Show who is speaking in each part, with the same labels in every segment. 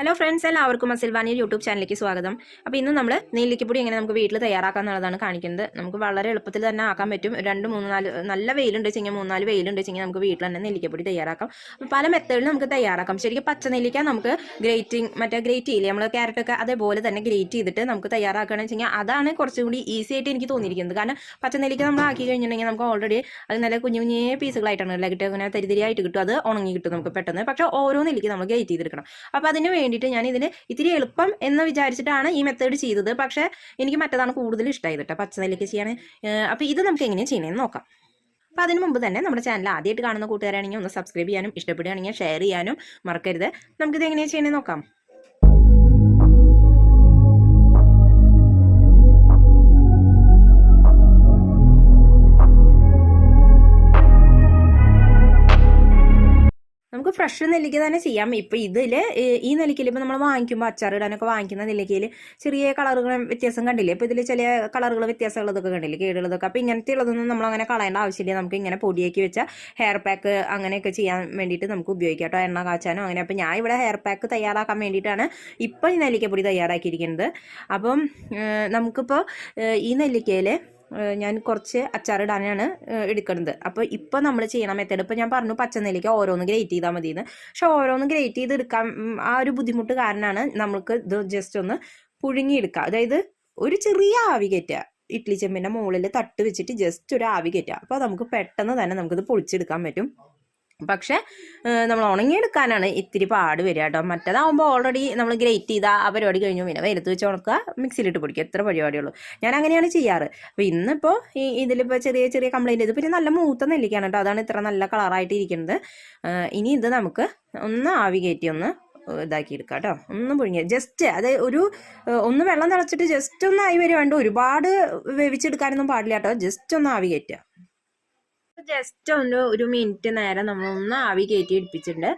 Speaker 1: Hello friends, എല്ലാവർക്കും Asilva YouTube ചാനലിലേക്ക് സ്വാഗതം. അപ്പോൾ ഇന്ന് നമ്മൾ നെല്ലിക്കപ്പൊടി എങ്ങനെ നമുക്ക് വീട്ടിൽ തയ്യാറാക്കാമെന്നുള്ളതാണ് കാണിക്കുന്നത്. നമുക്ക് വളരെ എളുപ്പത്തിൽ തന്നെ ആക്കാൻ പറ്റും. 2, 3, 4 നല്ല വെയിലുണ്ട് വെച്ചെങ്കിൽ 3, 4 വെയിലുണ്ട് വെച്ചെങ്കിൽ നമുക്ക് വീട്ടിൽ തന്നെ നെല്ലിക്കപ്പൊടി തയ്യാറാക്കാം. അപ്പോൾ പല മെത്തേഡിൽ നമുക്ക് തയ്യാറാക്കാം. ശരിക്കും പച്ച നെല്ലിക്ക നമുക്ക് ഗ്രേറ്റ് ചെയ്യില്ലേ, നമ്മൾ ക്യാരറ്റൊക്കെ അതേപോലെ തന്നെ ഗ്രേറ്റ് ചെയ്തിട്ട് നമുക്ക് തയ്യാറാക്കുകയാണെന്ന് വെച്ചെങ്കിൽ അതാണ് കുറച്ചും കൂടി ഈസി ആയിട്ട് എനിക്ക് തോന്നിയിരിക്കുന്നത്. കാരണം പച്ച നെല്ലിക്ക നമ്മൾ ആക്കി കഴിഞ്ഞിട്ടുണ്ടെങ്കിൽ നമുക്ക് ഓൾറെഡി അത് നല്ല കുഞ്ഞു കുഞ്ഞേ പീസുകളായിട്ടാണ് അല്ല കിട്ടുക, അങ്ങനെ തരിതരിയായിട്ട് കിട്ടും, അത് ഉണങ്ങി കിട്ടും നമുക്ക് പെട്ടെന്ന്. പക്ഷേ ഓരോ നെല്ലിക്ക നമ്മൾ ഗ്രേറ്റ് ചെയ്തെടുക്കണം. അപ്പോൾ അതിന് വേണ്ടിയിട്ട് ഞാൻ ഇതിന് ഇത്തിരി എളുപ്പം എന്ന് വിചാരിച്ചിട്ടാണ് ഈ മെത്തേഡ് ചെയ്തത്. പക്ഷേ എനിക്ക് മറ്റേതാണ് കൂടുതൽ ഇഷ്ടമായത് കേട്ടോ, പച്ച നെല്ലിക്ക ചെയ്യാൻ. അപ്പോൾ ഇത് നമുക്ക് എങ്ങനെയാണ് ചെയ്യണമെന്ന് നോക്കാം. അപ്പോൾ അതിന് മുമ്പ് തന്നെ നമ്മുടെ ചാനൽ ആദ്യമായിട്ട് കാണുന്ന കൂട്ടുകാരാണെങ്കിൽ ഒന്ന് സബ്സ്ക്രൈബ് ചെയ്യാനും ഇഷ്ടപ്പെടുകയാണെങ്കിൽ ഷെയർ ചെയ്യാനും മറക്കരുത്. നമുക്കിത് എങ്ങനെയാണ് ചെയ്യണമെന്ന് നോക്കാം. നമുക്ക് ഫ്രഷ് നെല്ലിക്ക തന്നെ ചെയ്യാം. ഇപ്പോൾ ഈ നെല്ലിക്കയിൽ ഇപ്പോൾ നമ്മൾ വാങ്ങിക്കുമ്പോൾ അച്ചാറിടാനൊക്കെ വാങ്ങിക്കുന്ന നെല്ലിക്കയിൽ ചെറിയ കളറുകൾ വ്യത്യാസം കണ്ടില്ലേ. ഇപ്പോൾ ഇതിൽ ചില കളറുകൾ വ്യത്യാസമുള്ളതൊക്കെ കണ്ടില്ലേ, കേടുള്ളതൊക്കെ. അപ്പോൾ ഇങ്ങനത്തെ ഉള്ളതൊന്നും നമ്മളങ്ങനെ കളയേണ്ട ആവശ്യമില്ല. നമുക്ക് ഇങ്ങനെ പൊടിയാക്കി വെച്ച ഹെയർ പാക്ക് അങ്ങനെയൊക്കെ ചെയ്യാൻ വേണ്ടിയിട്ട് നമുക്ക് ഉപയോഗിക്കാം കേട്ടോ, എണ്ണ കാച്ചാനോ അങ്ങനെ. അപ്പോൾ ഞാൻ ഇവിടെ ഹെയർ പാക്ക് തയ്യാറാക്കാൻ വേണ്ടിയിട്ടാണ് ഇപ്പോൾ ഈ നെല്ലിക്കപ്പൊടി തയ്യാറാക്കിയിരിക്കുന്നത്. അപ്പം നമുക്കിപ്പോൾ ഈ നെല്ലിക്കയിൽ ഞാൻ കുറച്ച് അച്ചാറിടാനാണ് എടുക്കുന്നത്. അപ്പോൾ ഇപ്പോൾ നമ്മൾ ചെയ്യണ മെത്തേഡ്, ഇപ്പോൾ ഞാൻ പറഞ്ഞു പച്ച നെല്ലിക്ക ഓരോന്ന് ഗ്രേറ്റ് ചെയ്താൽ മതിയെന്ന്. പക്ഷെ ഓരോന്ന് ഗ്രേറ്റ് ചെയ്ത് എടുക്കാൻ ആ ഒരു ബുദ്ധിമുട്ട് കാരണമാണ് നമുക്ക് ഇത് ജസ്റ്റ് ഒന്ന് പുഴുങ്ങിയെടുക്കുക. അതായത് ഒരു ചെറിയ ആവി കയറ്റുക, ഇഡ്ഡലി ചെമ്പിൻ്റെ മുകളിൽ തട്ട് വെച്ചിട്ട് ജസ്റ്റ് ഒരു ആവി കയറ്റുക. അപ്പോൾ നമുക്ക് പെട്ടെന്ന് തന്നെ നമുക്കിത് പൊളിച്ചെടുക്കാൻ പറ്റും. പക്ഷേ നമ്മൾ ഉണങ്ങിയെടുക്കാനാണ് ഇത്തിരി പാട് വരിക കേട്ടോ. മറ്റേതാകുമ്പോൾ ഓൾറെഡി നമ്മൾ ഗ്രേറ്റ് ചെയ്താൽ ആ പരിപാടി കഴിഞ്ഞു, പിന്നെ വെയിലത്ത് വെച്ച് ഉണക്കുക, മിക്സിയിലിട്ട് പൊടിക്കുക, എത്ര പരിപാടിയുള്ളൂ. ഞാൻ അങ്ങനെയാണ് ചെയ്യാറ്. അപ്പോൾ ഇന്നിപ്പോൾ ഇതിലിപ്പോൾ ചെറിയ ചെറിയ കംപ്ലൈൻറ്റ് ചെയ്ത്, പിന്നെ നല്ല മൂത്ത നെല്ലിക്കാണ് കേട്ടോ, അതാണ് ഇത്ര നല്ല കളറായിട്ട് ഇരിക്കുന്നത്. ഇനി ഇത് നമുക്ക് ഒന്ന് ആവി കയറ്റി ഒന്ന് ഇതാക്കി എടുക്കാം കേട്ടോ, ഒന്ന് പുഴുങ്ങിയ ജസ്റ്റ് അത് ഒന്ന് വെള്ളം തിളച്ചിട്ട് ജസ്റ്റ് ഒന്ന് ആയി വരുവാണ്ട്, ഒരുപാട് വേവിച്ചെടുക്കാനൊന്നും പാടില്ല കേട്ടോ, ജസ്റ്റ് ഒന്ന് ആവി കയറ്റുക. ജസ്റ്റ് ഒരു മിനിറ്റ് നേരം നമ്മളൊന്ന് ആവി കയറ്റി എടുപ്പിച്ചിട്ടുണ്ട്.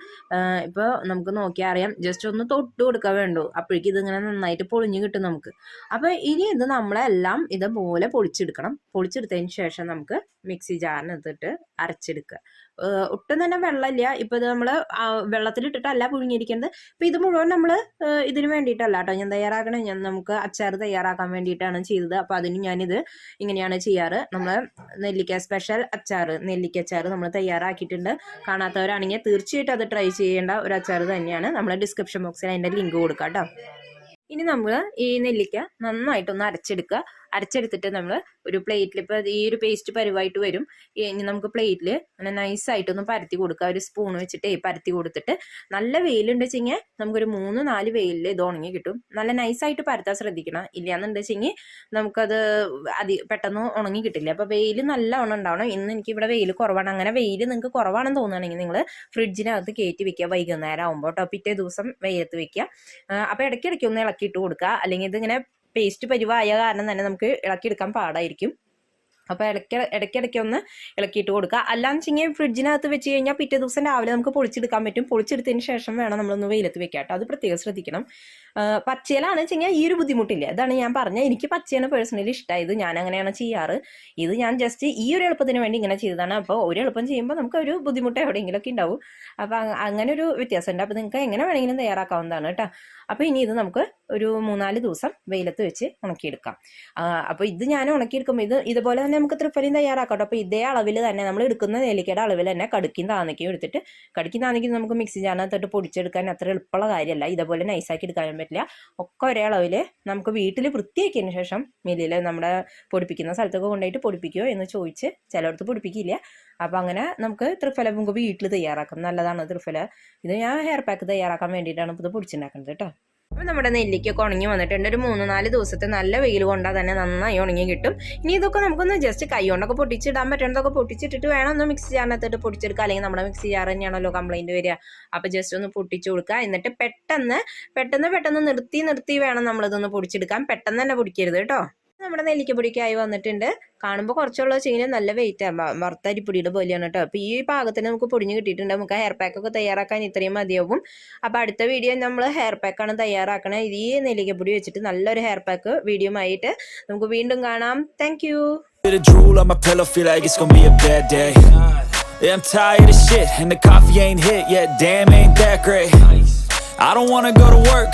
Speaker 1: ഇപ്പോൾ നമുക്ക് നോക്കിയാൽ അറിയാം, ജസ്റ്റ് ഒന്ന് തൊട്ട് കൊടുക്കാൻ വേണ്ടു, അപ്പോഴേക്കും ഇതിങ്ങനെ നന്നായിട്ട് പൊളിഞ്ഞ് കിട്ടും നമുക്ക്. അപ്പോൾ ഇനി ഇത് നമ്മളെല്ലാം ഇതുപോലെ പൊളിച്ചെടുക്കണം. പൊളിച്ചെടുത്തതിന് ശേഷം നമുക്ക് മിക്സി ജാറിനെടുത്തിട്ട് അരച്ചെടുക്കുക. ഒട്ടും തന്നെ വെള്ളമില്ല. ഇപ്പോൾ ഇത് നമ്മൾ വെള്ളത്തിലിട്ടിട്ടല്ല പുഴുങ്ങിയിരിക്കുന്നത്. ഇപ്പോൾ ഇത് മുഴുവൻ നമ്മൾ ഇതിന് വേണ്ടിയിട്ടല്ല കേട്ടോ ഞാൻ തയ്യാറാക്കണേ, നമുക്ക് അച്ചാർ തയ്യാറാക്കാൻ വേണ്ടിയിട്ടാണ് ചെയ്തത്. അപ്പോൾ അതിന് ഞാനിത് ഇങ്ങനെയാണ് ചെയ്യാറ്. നമ്മൾ നെല്ലിക്ക സ്പെഷ്യൽ അച്ചാർ, നെല്ലിക്ക അച്ചാർ നമ്മൾ തയ്യാറാക്കിയിട്ടുണ്ട്. കാണാത്തവരാണെങ്കിൽ തീർച്ചയായിട്ടും അത് ട്രൈ ചെയ്യേണ്ട ഒരു അച്ചാർ തന്നെയാണ്. നമ്മൾ ഡിസ്ക്രിപ്ഷൻ ബോക്സിൽ അതിൻ്റെ ലിങ്ക് കൊടുക്കാം കേട്ടോ. ഇനി നമ്മൾ ഈ നെല്ലിക്ക നന്നായിട്ടൊന്ന് അരച്ചെടുക്കുക. അരച്ചെടുത്തിട്ട് നമ്മൾ ഒരു പ്ലേറ്റിൽ, ഇപ്പോൾ ഈ ഒരു പേസ്റ്റ് പരുവായിട്ട് വരും. ഇനി നമുക്ക് പ്ലേറ്റിൽ അങ്ങനെ നൈസായിട്ടൊന്ന് പരത്തി കൊടുക്കുക. ഒരു സ്പൂൺ വെച്ചിട്ട് പരത്തി കൊടുത്തിട്ട്, നല്ല വെയിലുണ്ട് വെച്ചെങ്കിൽ നമുക്കൊരു 3-4 വെയിലിൽ ഇത് ഉണങ്ങി കിട്ടും. നല്ല നൈസായിട്ട് പരത്താൻ ശ്രദ്ധിക്കണം, ഇല്ലയെന്നുണ്ട് വെച്ചെങ്കിൽ നമുക്കത് പെട്ടെന്ന് ഉണങ്ങി കിട്ടില്ല. അപ്പോൾ വെയിൽ നല്ല ഉണ്ടാവണം. ഇന്ന് എനിക്ക് ഇവിടെ വെയിൽ കുറവാണ്. അങ്ങനെ വെയിൽ നിങ്ങൾക്ക് കുറവാണെന്ന് തോന്നുകയാണെങ്കിൽ നിങ്ങൾ ഫ്രിഡ്ജിനകത്ത് കയറ്റി വെക്കുക, വൈകുന്നേരം ആകുമ്പോൾ കേട്ടോ. പിറ്റേ ദിവസം വെയിലത്ത് വെക്കുക. അപ്പോൾ ഇടയ്ക്കിടയ്ക്ക് ഒന്ന് ഇളക്കിയിട്ട് കൊടുക്കുക, അല്ലെങ്കിൽ ഇതിങ്ങനെ പേസ്റ്റ് പരിവായ കാരണം തന്നെ നമുക്ക് ഇളക്കിയെടുക്കാൻ പാടായിരിക്കും. അപ്പോൾ ഇടയ്ക്കിടയ്ക്ക് ഒന്ന് ഇളക്കിയിട്ട് കൊടുക്കുക. അല്ലാന്ന് വെച്ചെങ്കിൽ ഫ്രിഡ്ജിനകത്ത് വെച്ച് കഴിഞ്ഞാൽ പിറ്റേ ദിവസം രാവിലെ നമുക്ക് പൊളിച്ചെടുക്കാൻ പറ്റും. പൊളിച്ചെടുത്തതിന് ശേഷം വേണം നമ്മളൊന്ന് വെയിലത്ത് വെക്കാം കേട്ടോ, അത് പ്രത്യേകം ശ്രദ്ധിക്കണം. പച്ചയിലാണെന്ന് വെച്ച് കഴിഞ്ഞാൽ ഈ ഒരു ബുദ്ധിമുട്ടില്ല. അതാണ് ഞാൻ പറഞ്ഞത്, എനിക്ക് പച്ചയാണ് പേഴ്സണലി ഇഷ്ടമായത്, ഞാൻ അങ്ങനെയാണ് ചെയ്യാറ്. ഇത് ഞാൻ ജസ്റ്റ് ഈ ഒരു എളുപ്പത്തിന് വേണ്ടി ഇങ്ങനെ ചെയ്തതാണ്. അപ്പോൾ ഒരു എളുപ്പം ചെയ്യുമ്പോൾ നമുക്ക് ഒരു ബുദ്ധിമുട്ട് എവിടെയെങ്കിലുമൊക്കെ ഉണ്ടാവും. അപ്പോൾ അങ്ങനെ ഒരു വ്യത്യാസമുണ്ട്. അപ്പോൾ നിങ്ങൾക്ക് എങ്ങനെ വേണമെങ്കിലും തയ്യാറാക്കാവുന്നതാണ് കേട്ടോ. അപ്പോൾ ഇനി ഇത് നമുക്ക് ഒരു 3-4 ദിവസം വെയിലത്ത് വെച്ച് ഉണക്കിയെടുക്കാം. അപ്പോൾ ഇത് ഞാൻ ഉണക്കിയെടുക്കുമ്പോൾ ഇതുപോലെ തന്നെ നമുക്ക് ത്രിഫലയും തയ്യാറാക്കാം കേട്ടോ. അപ്പോൾ ഇതേ അളവിൽ തന്നെ നമ്മൾ എടുക്കുന്ന നെല്ലിക്കയുടെ അളവിൽ തന്നെ കടുക്കും താന്നിക്കും എടുത്തിട്ട്, കടുക്കും താന്നിക്കും നമുക്ക് മിക്സി ജാറിനകത്തോട്ട് പൊടിച്ചെടുക്കാൻ അത്ര എളുപ്പമുള്ള കാര്യമല്ല. ഇതുപോലെ നൈസാക്കി എടുക്കാൻ പറ്റില്ല. ഒക്കെ ഒരേ അളവിൽ നമുക്ക് വീട്ടിൽ വൃത്തിയാക്കിയതിന് ശേഷം മില്ലിൽ നമ്മുടെ പൊടിപ്പിക്കുന്ന സ്ഥലത്തൊക്കെ കൊണ്ടുപോയിട്ട് പൊടിപ്പിക്കുമോ എന്ന് ചോദിച്ച് ചിലയിടത്ത് പൊടിപ്പിക്കില്ല. അപ്പോൾ അങ്ങനെ നമുക്ക് ത്രിഫല നമുക്ക് വീട്ടിൽ തയ്യാറാക്കാം, നല്ലതാണ് ത്രിഫല. ഇത് ഞാൻ ഹെയർ പാക്ക് തയ്യാറാക്കാൻ വേണ്ടിയിട്ടാണ് ഇപ്പോൾ ഇത് പൊടിച്ചുണ്ടാക്കുന്നത് കേട്ടോ. അപ്പോൾ നമ്മുടെ നെല്ലിക്കൊക്കെ ഉണങ്ങി വന്നിട്ടുണ്ട്. ഒരു 3-4 ദിവസത്തെ നല്ല വെയിൽ കൊണ്ടാൽ തന്നെ നന്നായി ഉണങ്ങി കിട്ടും. ഇനി ഇതൊക്കെ നമുക്കൊന്ന് ജസ്റ്റ് കൈ കൊണ്ടൊക്കെ പൊട്ടിച്ചിടാൻ പറ്റുന്നതൊക്കെ പൊട്ടിച്ചിട്ടിട്ട് വേണം ഒന്ന് മിക്സി ജാറിനകത്തിട്ട് പൊടിച്ചെടുക്കുക. അല്ലെങ്കിൽ നമ്മുടെ മിക്സി ജാർ തന്നെയാണല്ലോ കംപ്ലൈൻറ്റ് വരിക. അപ്പോൾ ജസ്റ്റ് ഒന്ന് പൊട്ടിച്ചു കൊടുക്കുക. എന്നിട്ട് പെട്ടെന്ന് നിർത്തി വേണം നമ്മളിതൊന്ന് പൊടിച്ചെടുക്കാൻ. പെട്ടെന്ന് തന്നെ പൊടിക്കരുത് കേട്ടോ. നമ്മുടെ നെല്ലിക്കപ്പൊടിക്കായി വന്നിട്ടുണ്ട്. കാണുമ്പോൾ കുറച്ചുള്ള വെച്ചെങ്കിൽ നല്ല വെയിറ്റാണ്, വറുത്തരിപ്പൊടിയുടെ പോലെയാണ് കേട്ടോ. അപ്പോൾ ഈ പാകത്തിന് നമുക്ക് പൊടിഞ്ഞ് കിട്ടിയിട്ടുണ്ട്. നമുക്ക് ഹെയർ പാക്കൊക്കെ തയ്യാറാക്കാൻ ഇത്രയും മതിയാവും. അപ്പോൾ അടുത്ത വീഡിയോ നമ്മൾ ഹെയർ പാക്കാണ് തയ്യാറാക്കണത്. ഈ നെല്ലിക്കപ്പൊടി വെച്ചിട്ട് നല്ലൊരു ഹെയർ പാക്ക് വീഡിയോ ആയിട്ട് നമുക്ക് വീണ്ടും കാണാം. Thank you. I'm tired of shit and the coffee ain't hit yet. Damn, ain't that great.
Speaker 2: I don't wanna go to work